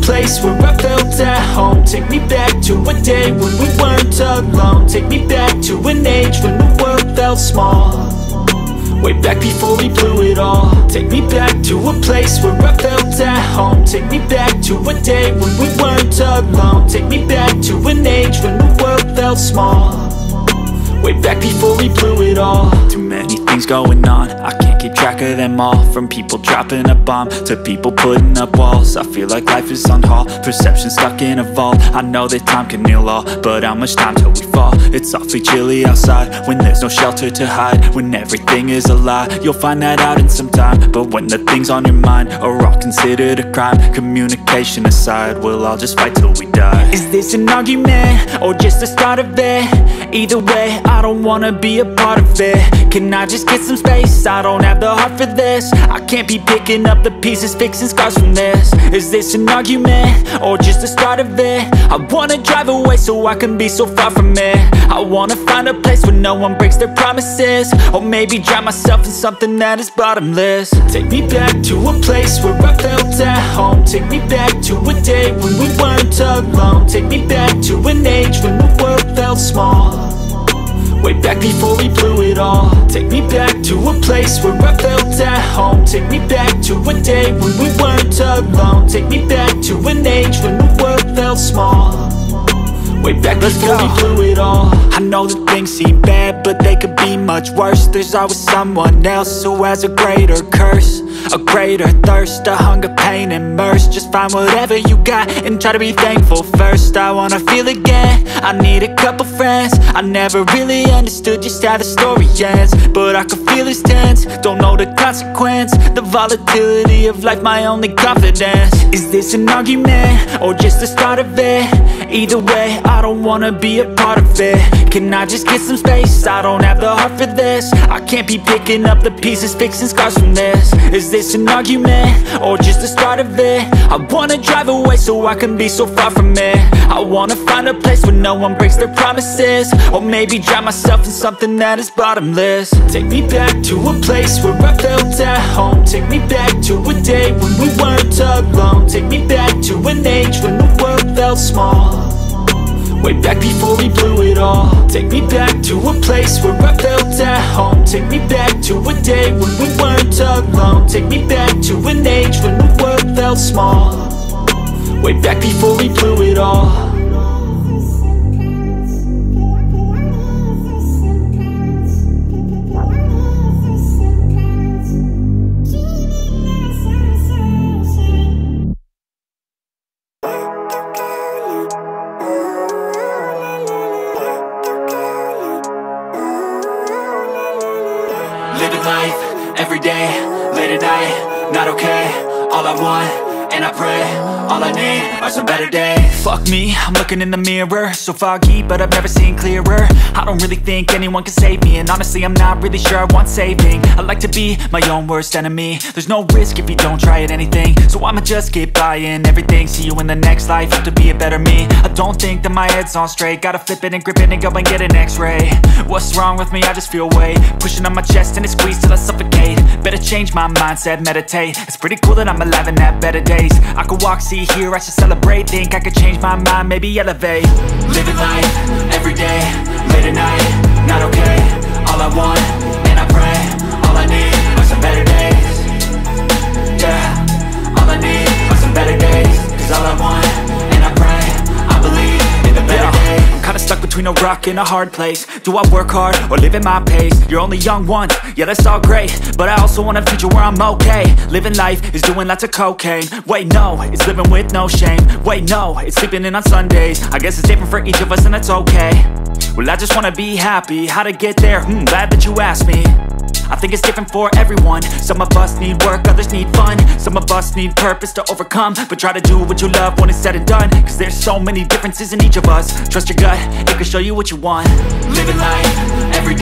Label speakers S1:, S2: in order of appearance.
S1: a place where I felt at home. Take me back to a day when we weren't alone. Take me back to an age when the world felt small, way back before we blew it all. Take me back to a place where I felt at home. Take me back to a day when we weren't alone. Take me back to an age when the world felt small, way back before we blew it all. Too many things going on, I can't keep track of them all. From people dropping a bomb to people putting up walls. I feel like life is on hold, perception stuck in a vault. I know that time can heal all, but how much time till we fall? It's awfully chilly outside when there's no shelter to hide. When everything is a lie, you'll find that out in some time. But when the things on your mind are all considered a crime, communication aside, we'll all just fight till we die. Is this an argument or just the start of it? Either way, I don't wanna be a part of it. Can I just get some space? I don't have the heart for this. I can't be picking up the pieces, fixing scars from this. Is this an argument or just the start of it? I wanna drive away so I can be so far from it. I wanna find a place where no one breaks their promises, or maybe drown myself in something that is bottomless. Take me back to a place where I felt at home. Take me back to a day when we weren't alone. Take me back to an age when the world felt small, way back before we blew it all. Take me back to a place where I felt at home. Take me back to a day when we weren't alone. Take me back to an age when the world felt small, way back before we blew it all. I know that things seem bad, but they could be much worse. There's always someone else who has a greater curse, a greater thirst, a hunger, pain, and mercy. Just find whatever you got and try to be thankful first. I wanna feel again, I need a couple friends. I never really understood just how the story ends, but I can feel it's tense, don't know the consequence. The volatility of life, my only confidence. Is this an argument or just the start of it? Either way, I don't wanna be a part of it. Can I just get some space? I don't have the heart for this. I can't be picking up the pieces, fixing scars from this. Is this an argument or just the start of it? I wanna drive away so I can be so far from it. I wanna find a place where no one breaks their promises, or maybe drown myself in something that is bottomless. Take me back to a place where I felt at home. Take me back to a day when we weren't alone. Take me back to an age when the world felt small, way back before we blew it all. Take me back to a place where I felt at home. Take me back to a day when we weren't alone. Take me back to an age when the world felt small, way back before we blew it all.
S2: Living life, everyday, late at night, not okay. All I want, and I pray, all I need are some better days.
S1: Fuck me, I'm looking in the mirror, so foggy, but I've never seen clearer. I don't really think anyone can save me, and honestly I'm not really sure I want saving. I like to be my own worst enemy. There's no risk if you don't try at anything, so I'ma just keep buying everything. See you in the next life, have to be a better me. I don't think that my head's on straight, gotta flip it and grip it and go and get an x-ray. What's wrong with me? I just feel weight pushing on my chest and it squeezes till I suffocate. Better change my mindset, meditate. It's pretty cool that I'm alive and have better days. I could walk, see, hear, I should celebrate. Think I could change my mind, maybe elevate.
S2: Living life, everyday, late at night, not okay. All I want, and I pray, all I need are some better days. Yeah, all I need are some better days. Cause all I want, and I pray, I believe in the better days.
S1: I'm kinda stuck between a rock and a hard place. Do I work hard or live at my pace? You're only young once, yeah that's all great, but I also want a future where I'm okay. Living life is doing lots of cocaine. Wait no, it's living with no shame. Wait no, it's sleeping in on Sundays. I guess it's different for each of us and that's okay. Well I just wanna be happy, how to get there? Glad that you asked me. I think it's different for everyone. Some of us need work, others need fun. Some of us need purpose to overcome. But try to do what you love when it's said and done, cause there's so many differences in each of us. Trust your gut, it can show you what you want.
S2: Living life, every day.